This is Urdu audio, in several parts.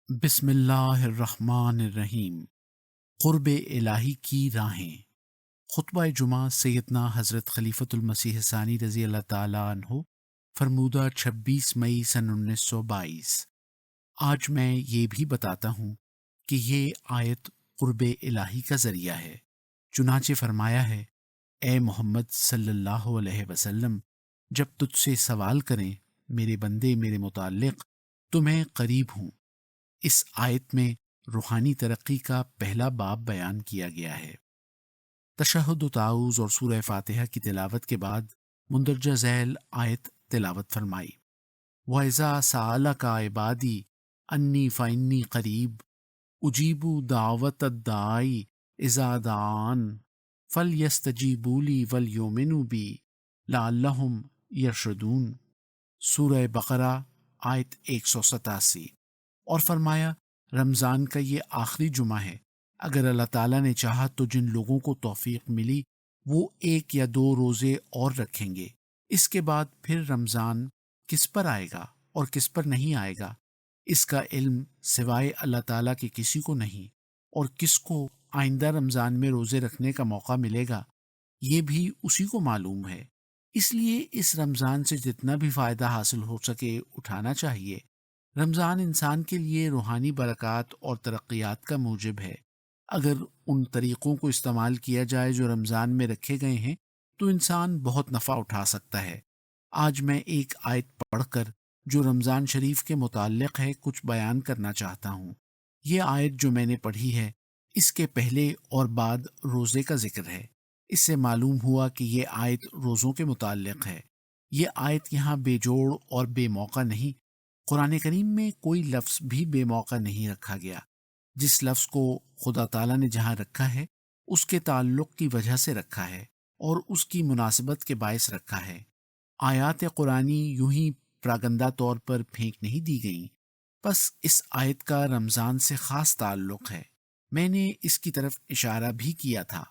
بسم اللہ الرحمن الرحیم۔ قرب الہی کی راہیں۔ خطبہ جمعہ سیدنا حضرت خلیفۃ المسیح ثانی رضی اللہ تعالیٰ عنہ، فرمودہ 26 مئی سن 1922۔ آج میں یہ بھی بتاتا ہوں کہ یہ آیت قرب الہی کا ذریعہ ہے۔ چنانچہ فرمایا ہے، اے محمد صلی اللہ علیہ وسلم، جب تجھ سے سوال کریں میرے بندے میرے متعلق تو میں قریب ہوں۔ اس آیت میں روحانی ترقی کا پہلا باب بیان کیا گیا ہے۔ تشہد و تعوذ اور سورہ فاتحہ کی تلاوت کے بعد مندرجہ ذیل آیت تلاوت فرمائی۔ وَإِذَا سَأَلَكَ عِبَادِي أَنِّي فَإِنِّي قَرِيبٌ أُجِيبُ دَعْوَةَ الدَّاعِ إِذَا دَعَانِ فَلْيَسْتَجِيبُوا لِي وَلْيُؤْمِنُوا بِي لَعَلَّهُمْ يَرْشُدُونَ۔ سورہ بقرہ آیت 187۔ اور فرمایا، رمضان کا یہ آخری جمعہ ہے، اگر اللہ تعالیٰ نے چاہا تو جن لوگوں کو توفیق ملی وہ 1 یا 2 روزے اور رکھیں گے۔ اس کے بعد پھر رمضان کس پر آئے گا اور کس پر نہیں آئے گا، اس کا علم سوائے اللہ تعالیٰ کے کسی کو نہیں، اور کس کو آئندہ رمضان میں روزے رکھنے کا موقع ملے گا یہ بھی اسی کو معلوم ہے۔ اس لیے اس رمضان سے جتنا بھی فائدہ حاصل ہو سکے اٹھانا چاہیے۔ رمضان انسان کے لیے روحانی برکات اور ترقیات کا موجب ہے۔ اگر ان طریقوں کو استعمال کیا جائے جو رمضان میں رکھے گئے ہیں تو انسان بہت نفع اٹھا سکتا ہے۔ آج میں ایک آیت پڑھ کر جو رمضان شریف کے متعلق ہے کچھ بیان کرنا چاہتا ہوں۔ یہ آیت جو میں نے پڑھی ہے اس کے پہلے اور بعد روزے کا ذکر ہے۔ اس سے معلوم ہوا کہ یہ آیت روزوں کے متعلق ہے۔ یہ آیت یہاں بے جوڑ اور بے موقع نہیں۔ قرآن کریم میں کوئی لفظ بھی بے موقع نہیں رکھا گیا۔ جس لفظ کو خدا تعالیٰ نے جہاں رکھا ہے اس کے تعلق کی وجہ سے رکھا ہے اور اس کی مناسبت کے باعث رکھا ہے۔ آیات قرآنی یوں ہی پراگندہ طور پر پھینک نہیں دی گئیں۔ بس اس آیت کا رمضان سے خاص تعلق ہے۔ میں نے اس کی طرف اشارہ بھی کیا تھا۔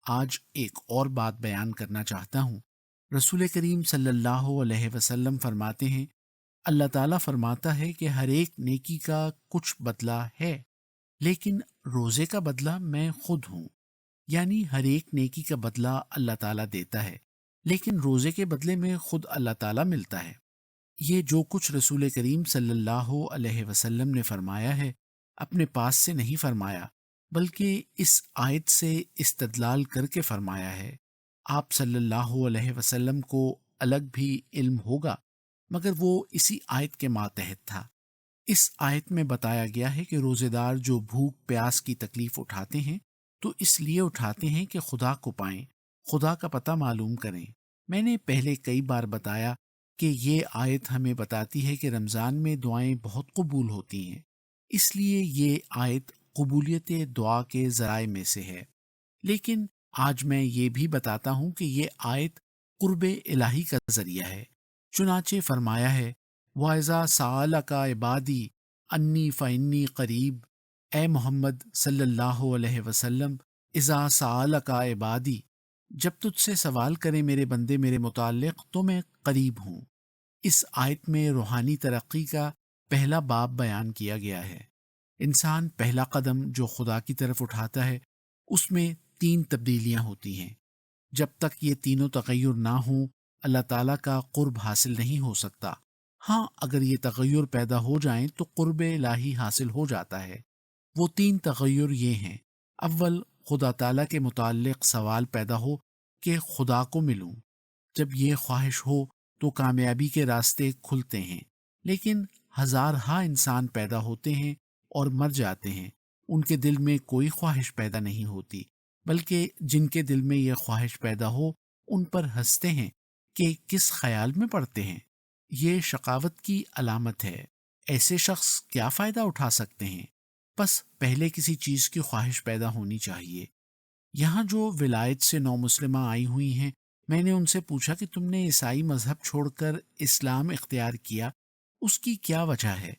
آج ایک اور بات بیان کرنا چاہتا ہوں۔ رسول کریم صلی اللہ علیہ وسلم فرماتے ہیں، اللہ تعالیٰ فرماتا ہے کہ ہر ایک نیکی کا کچھ بدلہ ہے، لیکن روزے کا بدلہ میں خود ہوں۔ یعنی ہر ایک نیکی کا بدلہ اللہ تعالیٰ دیتا ہے، لیکن روزے کے بدلے میں خود اللہ تعالیٰ ملتا ہے۔ یہ جو کچھ رسول کریم صلی اللہ علیہ وسلم نے فرمایا ہے اپنے پاس سے نہیں فرمایا، بلکہ اس آیت سے استدلال کر کے فرمایا ہے۔ آپ صلی اللہ علیہ وسلم کو الگ بھی علم ہوگا، مگر وہ اسی آیت کے ماتحت تھا۔ اس آیت میں بتایا گیا ہے کہ روزے دار جو بھوک پیاس کی تکلیف اٹھاتے ہیں تو اس لیے اٹھاتے ہیں کہ خدا کو پائیں، خدا کا پتہ معلوم کریں۔ میں نے پہلے کئی بار بتایا کہ یہ آیت ہمیں بتاتی ہے کہ رمضان میں دعائیں بہت قبول ہوتی ہیں، اس لیے یہ آیت قبولیت دعا کے ذرائع میں سے ہے۔ لیکن آج میں یہ بھی بتاتا ہوں کہ یہ آیت قرب الہی کا ذریعہ ہے۔ چنانچہ فرمایا ہے، وَإِذَا سَأَلَكَ عِبَادِي أَنِّي فَإِنِّي قَرِيبٌ۔ اے محمد صلی اللہ علیہ وسلم، اذا سألک عبادی، جب تجھ سے سوال کریں میرے بندے میرے متعلق تو میں قریب ہوں۔ اس آیت میں روحانی ترقی کا پہلا باب بیان کیا گیا ہے۔ انسان پہلا قدم جو خدا کی طرف اٹھاتا ہے اس میں 3 تبدیلیاں ہوتی ہیں۔ جب تک یہ تینوں تغیر نہ ہوں اللہ تعالیٰ کا قرب حاصل نہیں ہو سکتا۔ ہاں، اگر یہ تغیر پیدا ہو جائیں تو قرب الہی حاصل ہو جاتا ہے۔ وہ 3 تغیر یہ ہیں۔ اول، خدا تعالیٰ کے متعلق سوال پیدا ہو کہ خدا کو ملوں۔ جب یہ خواہش ہو تو کامیابی کے راستے کھلتے ہیں، لیکن ہزارہا انسان پیدا ہوتے ہیں اور مر جاتے ہیں، ان کے دل میں کوئی خواہش پیدا نہیں ہوتی، بلکہ جن کے دل میں یہ خواہش پیدا ہو ان پر ہنستے ہیں کہ کس خیال میں پڑتے ہیں۔ یہ شقاوت کی علامت ہے۔ ایسے شخص کیا فائدہ اٹھا سکتے ہیں؟ بس پہلے کسی چیز کی خواہش پیدا ہونی چاہیے۔ یہاں جو ولایت سے نو مسلمہ آئی ہوئی ہیں، میں نے ان سے پوچھا کہ تم نے عیسائی مذہب چھوڑ کر اسلام اختیار کیا، اس کی کیا وجہ ہے؟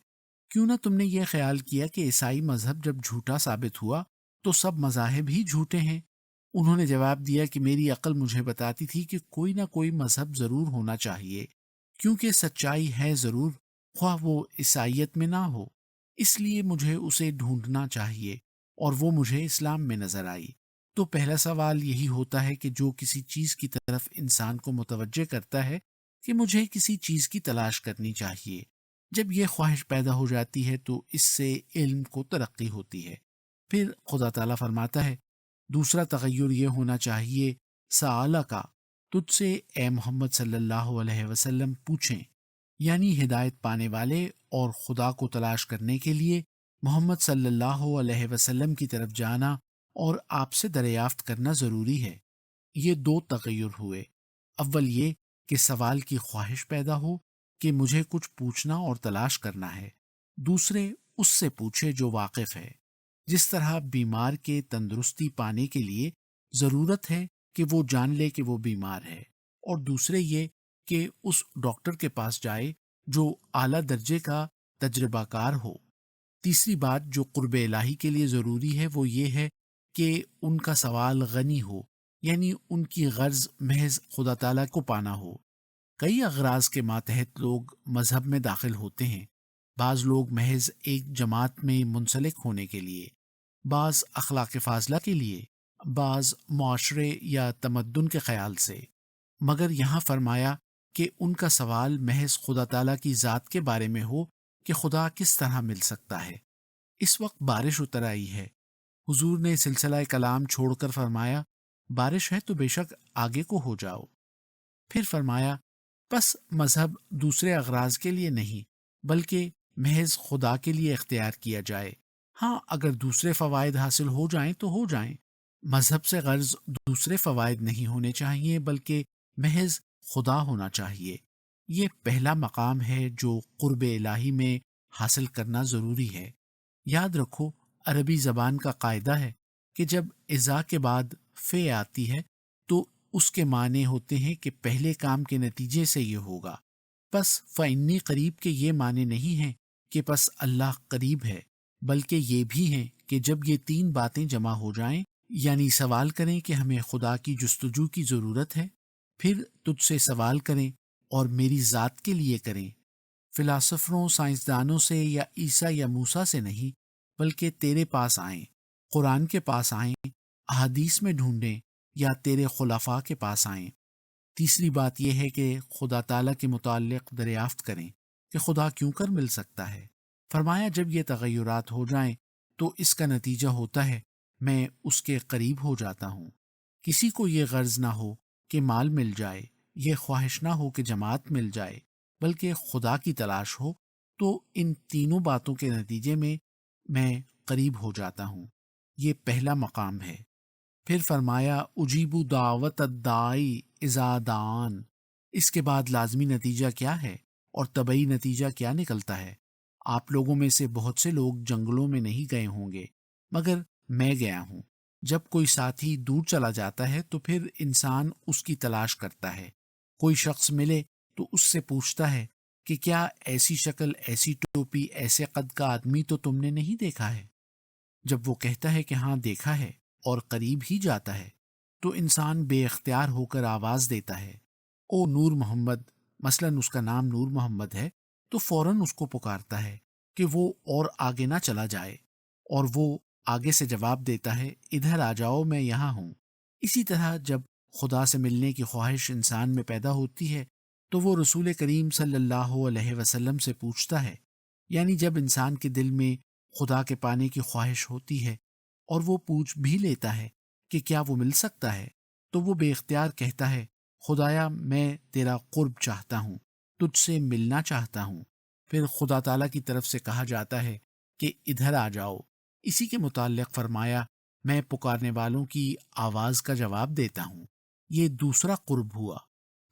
کیوں نہ تم نے یہ خیال کیا کہ عیسائی مذہب جب جھوٹا ثابت ہوا تو سب مذاہب ہی جھوٹے ہیں؟ انہوں نے جواب دیا کہ میری عقل مجھے بتاتی تھی کہ کوئی نہ کوئی مذہب ضرور ہونا چاہیے، کیونکہ سچائی ہے ضرور، خواہ وہ عیسائیت میں نہ ہو۔ اس لیے مجھے اسے ڈھونڈنا چاہیے، اور وہ مجھے اسلام میں نظر آئی۔ تو پہلا سوال یہی ہوتا ہے کہ جو کسی چیز کی طرف انسان کو متوجہ کرتا ہے کہ مجھے کسی چیز کی تلاش کرنی چاہیے، جب یہ خواہش پیدا ہو جاتی ہے تو اس سے علم کو ترقی ہوتی ہے۔ پھر خدا تعالیٰ فرماتا ہے، دوسرا تغیر یہ ہونا چاہیے، سآلہ کا، تجھ سے اے محمد صلی اللہ علیہ وسلم پوچھیں، یعنی ہدایت پانے والے اور خدا کو تلاش کرنے کے لیے محمد صلی اللہ علیہ وسلم کی طرف جانا اور آپ سے دریافت کرنا ضروری ہے۔ یہ دو تغیر ہوئے، اول یہ کہ سوال کی خواہش پیدا ہو کہ مجھے کچھ پوچھنا اور تلاش کرنا ہے، دوسرے اس سے پوچھے جو واقف ہے۔ جس طرح بیمار کے تندرستی پانے کے لیے ضرورت ہے کہ وہ جان لے کہ وہ بیمار ہے، اور دوسرے یہ کہ اس ڈاکٹر کے پاس جائے جو اعلیٰ درجے کا تجربہ کار ہو۔ تیسری بات جو قرب الہی کے لیے ضروری ہے وہ یہ ہے کہ ان کا سوال غنی ہو، یعنی ان کی غرض محض خدا تعالیٰ کو پانا ہو۔ کئی اغراض کے ماتحت لوگ مذہب میں داخل ہوتے ہیں، بعض لوگ محض ایک جماعت میں منسلک ہونے کے لیے، بعض اخلاق فاضلہ کے لیے، بعض معاشرے یا تمدن کے خیال سے، مگر یہاں فرمایا کہ ان کا سوال محض خدا تعالیٰ کی ذات کے بارے میں ہو کہ خدا کس طرح مل سکتا ہے۔ اس وقت بارش اتر آئی ہے، حضور نے سلسلہ کلام چھوڑ کر فرمایا، بارش ہے تو بے شک آگے کو ہو جاؤ۔ پھر فرمایا، پس مذہب دوسرے اغراض کے لیے نہیں بلکہ محض خدا کے لیے اختیار کیا جائے۔ ہاں، اگر دوسرے فوائد حاصل ہو جائیں تو ہو جائیں، مذہب سے غرض دوسرے فوائد نہیں ہونے چاہیے بلکہ محض خدا ہونا چاہیے۔ یہ پہلا مقام ہے جو قرب الہی میں حاصل کرنا ضروری ہے۔ یاد رکھو، عربی زبان کا قاعدہ ہے کہ جب اذا کے بعد فے آتی ہے تو اس کے معنی ہوتے ہیں کہ پہلے کام کے نتیجے سے یہ ہوگا۔ پس فإنی قریب کے یہ معنی نہیں ہیں کہ پس اللہ قریب ہے، بلکہ یہ بھی ہیں کہ جب یہ تین باتیں جمع ہو جائیں، یعنی سوال کریں کہ ہمیں خدا کی جستجو کی ضرورت ہے، پھر تجھ سے سوال کریں اور میری ذات کے لیے کریں، فلاسفروں، سائنسدانوں سے یا عیسیٰ یا موسیٰ سے نہیں، بلکہ تیرے پاس آئیں، قرآن کے پاس آئیں، احادیث میں ڈھونڈیں یا تیرے خلفاء کے پاس آئیں۔ تیسری بات یہ ہے کہ خدا تعالیٰ کے متعلق دریافت کریں کہ خدا کیوں کر مل سکتا ہے۔ فرمایا، جب یہ تغیرات ہو جائیں تو اس کا نتیجہ ہوتا ہے میں اس کے قریب ہو جاتا ہوں۔ کسی کو یہ غرض نہ ہو کہ مال مل جائے، یہ خواہش نہ ہو کہ جماعت مل جائے، بلکہ خدا کی تلاش ہو، تو ان تینوں باتوں کے نتیجے میں قریب ہو جاتا ہوں۔ یہ پہلا مقام ہے۔ پھر فرمایا، اجیب دعوت الداعی اذا دعان۔ اس کے بعد لازمی نتیجہ کیا ہے اور طبعی نتیجہ کیا نکلتا ہے؟ آپ لوگوں میں سے بہت سے لوگ جنگلوں میں نہیں گئے ہوں گے، مگر میں گیا ہوں۔ جب کوئی ساتھی دور چلا جاتا ہے تو پھر انسان اس کی تلاش کرتا ہے۔ کوئی شخص ملے تو اس سے پوچھتا ہے کہ کیا ایسی شکل، ایسی ٹوپی، ایسے قد کا آدمی تو تم نے نہیں دیکھا ہے؟ جب وہ کہتا ہے کہ ہاں دیکھا ہے اور قریب ہی جاتا ہے تو انسان بے اختیار ہو کر آواز دیتا ہے، او نور محمد، مثلاً اس کا نام نور محمد ہے، تو فوراً اس کو پکارتا ہے کہ وہ اور آگے نہ چلا جائے، اور وہ آگے سے جواب دیتا ہے، ادھر آ جاؤ، میں یہاں ہوں۔ اسی طرح جب خدا سے ملنے کی خواہش انسان میں پیدا ہوتی ہے تو وہ رسول کریم صلی اللہ علیہ وسلم سے پوچھتا ہے، یعنی جب انسان کے دل میں خدا کے پانے کی خواہش ہوتی ہے اور وہ پوچھ بھی لیتا ہے کہ کیا وہ مل سکتا ہے، تو وہ بے اختیار کہتا ہے، خدایا میں تیرا قرب چاہتا ہوں، تجھ سے ملنا چاہتا ہوں۔ پھر خدا تعالیٰ کی طرف سے کہا جاتا ہے کہ ادھر آ جاؤ۔ اسی کے متعلق فرمایا، میں پکارنے والوں کی آواز کا جواب دیتا ہوں۔ یہ دوسرا قرب ہوا۔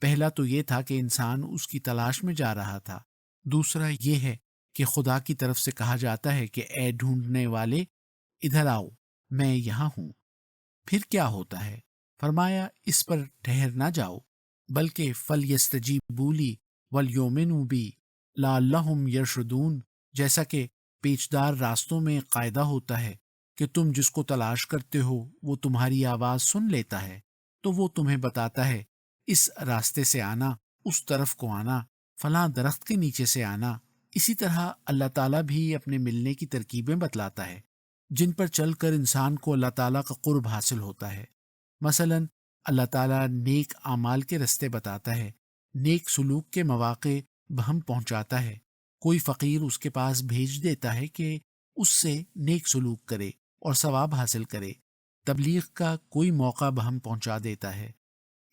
پہلا تو یہ تھا کہ انسان اس کی تلاش میں جا رہا تھا، دوسرا یہ ہے کہ خدا کی طرف سے کہا جاتا ہے کہ اے ڈھونڈنے والے، ادھر آؤ، میں یہاں ہوں۔ پھر کیا ہوتا ہے؟ فرمایا، اس پر ٹھہر نہ جاؤ، بلکہ فَلْيَسْتَجِيبُوا لِي وَلْيُؤْمِنُوا بِي لَعَلَّهُمْ يَرْشُدُونَ۔ جیسا کہ پیچدار راستوں میں قاعدہ ہوتا ہے کہ تم جس کو تلاش کرتے ہو وہ تمہاری آواز سن لیتا ہے، تو وہ تمہیں بتاتا ہے اس راستے سے آنا، اس طرف کو آنا، فلاں درخت کے نیچے سے آنا، اسی طرح اللہ تعالیٰ بھی اپنے ملنے کی ترکیبیں بتلاتا ہے جن پر چل کر انسان کو اللہ تعالیٰ کا قرب حاصل ہوتا ہے۔ مثلا اللہ تعالیٰ نیک اعمال کے رستے بتاتا ہے، نیک سلوک کے مواقع بہم پہنچاتا ہے، کوئی فقیر اس کے پاس بھیج دیتا ہے کہ اس سے نیک سلوک کرے اور ثواب حاصل کرے، تبلیغ کا کوئی موقع بہم پہنچا دیتا ہے۔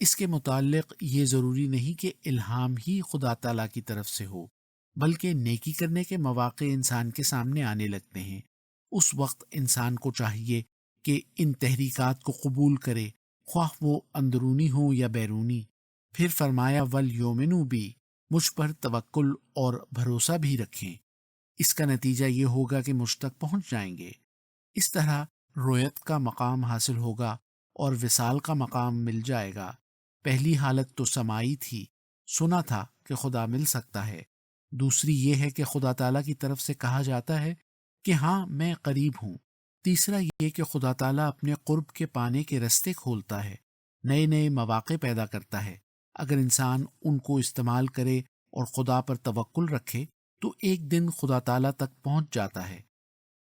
اس کے متعلق یہ ضروری نہیں کہ الہام ہی خدا تعالیٰ کی طرف سے ہو، بلکہ نیکی کرنے کے مواقع انسان کے سامنے آنے لگتے ہیں۔ اس وقت انسان کو چاہیے کہ ان تحریکات کو قبول کرے، خواہ وہ اندرونی ہوں یا بیرونی۔ پھر فرمایا وَلْيُؤْمِنُوا بِي، مجھ پر توکل اور بھروسہ بھی رکھیں، اس کا نتیجہ یہ ہوگا کہ مجھ تک پہنچ جائیں گے۔ اس طرح رویت کا مقام حاصل ہوگا اور وصال کا مقام مل جائے گا۔ پہلی حالت تو سماعی تھی، سنا تھا کہ خدا مل سکتا ہے۔ دوسری یہ ہے کہ خدا تعالیٰ کی طرف سے کہا جاتا ہے کہ ہاں میں قریب ہوں۔ تیسرا یہ کہ خدا تعالیٰ اپنے قرب کے پانے کے رستے کھولتا ہے، نئے نئے مواقع پیدا کرتا ہے۔ اگر انسان ان کو استعمال کرے اور خدا پر توکل رکھے تو ایک دن خدا تعالیٰ تک پہنچ جاتا ہے۔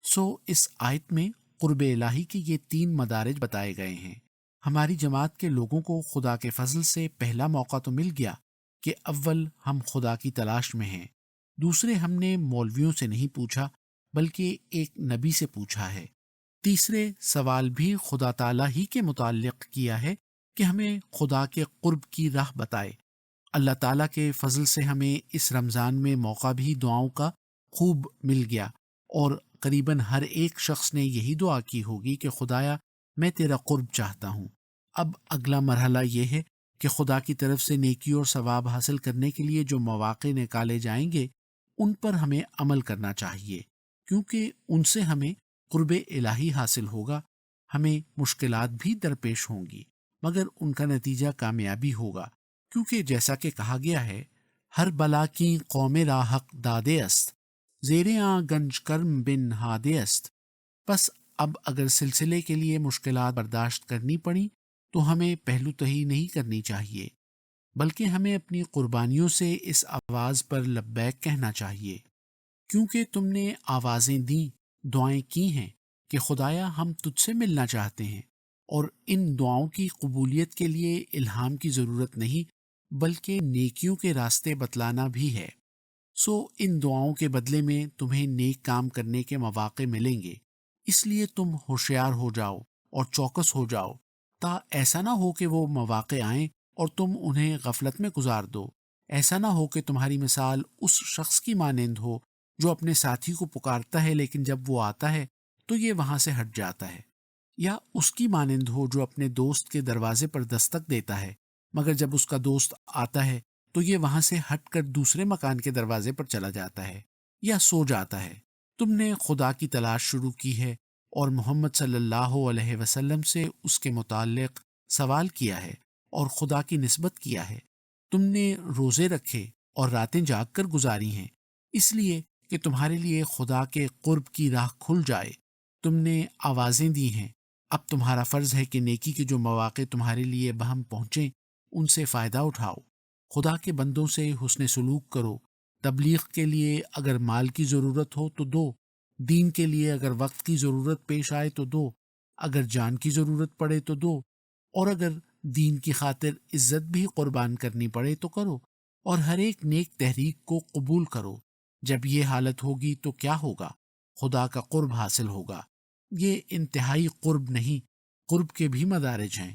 اس آیت میں قرب الہی کے یہ 3 مدارج بتائے گئے ہیں۔ ہماری جماعت کے لوگوں کو خدا کے فضل سے پہلا موقع تو مل گیا کہ اول ہم خدا کی تلاش میں ہیں، دوسرے ہم نے مولویوں سے نہیں پوچھا بلکہ ایک نبی سے پوچھا ہے، تیسرے سوال بھی خدا تعالیٰ ہی کے متعلق کیا ہے کہ ہمیں خدا کے قرب کی راہ بتائے۔ اللہ تعالیٰ کے فضل سے ہمیں اس رمضان میں موقع بھی دعاؤں کا خوب مل گیا، اور قریباً ہر ایک شخص نے یہی دعا کی ہوگی کہ خدایا میں تیرا قرب چاہتا ہوں۔ اب اگلا مرحلہ یہ ہے کہ خدا کی طرف سے نیکی اور ثواب حاصل کرنے کے لیے جو مواقع نکالے جائیں گے ان پر ہمیں عمل کرنا چاہیے، کیونکہ ان سے ہمیں قرب الہی حاصل ہوگا۔ ہمیں مشکلات بھی درپیش ہوں گی مگر ان کا نتیجہ کامیابی ہوگا، کیونکہ جیسا کہ کہا گیا ہے ہر بلا کی قوم را حق دادے است، زیر آں گنج کرم بن ہادے است۔ پس اب اگر سلسلے کے لیے مشکلات برداشت کرنی پڑیں تو ہمیں پہلو تہی نہیں کرنی چاہیے، بلکہ ہمیں اپنی قربانیوں سے اس آواز پر لبیک کہنا چاہیے، کیونکہ تم نے آوازیں دیں، دعائیں کی ہیں کہ خدایا ہم تجھ سے ملنا چاہتے ہیں، اور ان دعاؤں کی قبولیت کے لیے الہام کی ضرورت نہیں بلکہ نیکیوں کے راستے بتلانا بھی ہے۔ ان دعاؤں کے بدلے میں تمہیں نیک کام کرنے کے مواقع ملیں گے، اس لیے تم ہوشیار ہو جاؤ اور چوکس ہو جاؤ، تا ایسا نہ ہو کہ وہ مواقع آئیں اور تم انہیں غفلت میں گزار دو۔ ایسا نہ ہو کہ تمہاری مثال اس شخص کی مانند ہو جو اپنے ساتھی کو پکارتا ہے لیکن جب وہ آتا ہے تو یہ وہاں سے ہٹ جاتا ہے، یا اس کی مانند ہو جو اپنے دوست کے دروازے پر دستک دیتا ہے مگر جب اس کا دوست آتا ہے تو یہ وہاں سے ہٹ کر دوسرے مکان کے دروازے پر چلا جاتا ہے یا سو جاتا ہے۔ تم نے خدا کی تلاش شروع کی ہے اور محمد صلی اللہ علیہ وسلم سے اس کے متعلق سوال کیا ہے اور خدا کی نسبت کیا ہے۔ تم نے روزے رکھے اور راتیں جاگ کر گزاری ہیں، اس لیے کہ تمہارے لیے خدا کے قرب کی راہ کھل جائے۔ تم نے آوازیں دی ہیں، اب تمہارا فرض ہے کہ نیکی کے جو مواقع تمہارے لیے بہم پہنچیں ان سے فائدہ اٹھاؤ۔ خدا کے بندوں سے حسن سلوک کرو، تبلیغ کے لیے اگر مال کی ضرورت ہو تو دو، دین کے لیے اگر وقت کی ضرورت پیش آئے تو دو، اگر جان کی ضرورت پڑے تو دو، اور اگر دین کی خاطر عزت بھی قربان کرنی پڑے تو کرو، اور ہر ایک نیک تحریک کو قبول کرو۔ جب یہ حالت ہوگی تو کیا ہوگا؟ خدا کا قرب حاصل ہوگا۔ یہ انتہائی قرب نہیں، قرب کے بھی مدارج ہیں۔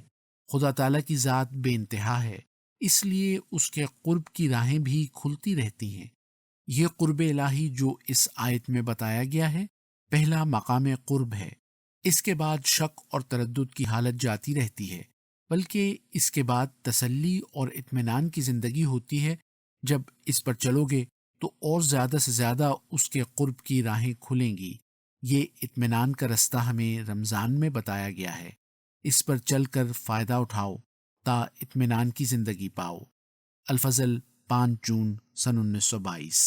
خدا تعالیٰ کی ذات بے انتہا ہے، اس لیے اس کے قرب کی راہیں بھی کھلتی رہتی ہیں۔ یہ قرب الہی جو اس آیت میں بتایا گیا ہے پہلا مقام قرب ہے۔ اس کے بعد شک اور تردد کی حالت جاتی رہتی ہے، بلکہ اس کے بعد تسلی اور اطمینان کی زندگی ہوتی ہے۔ جب اس پر چلو گے تو اور زیادہ سے زیادہ اس کے قرب کی راہیں کھلیں گی۔ یہ اطمینان کا رستہ ہمیں رمضان میں بتایا گیا ہے، اس پر چل کر فائدہ اٹھاؤ تا اطمینان کی زندگی پاؤ۔ الفضل 5 جون سن 1922۔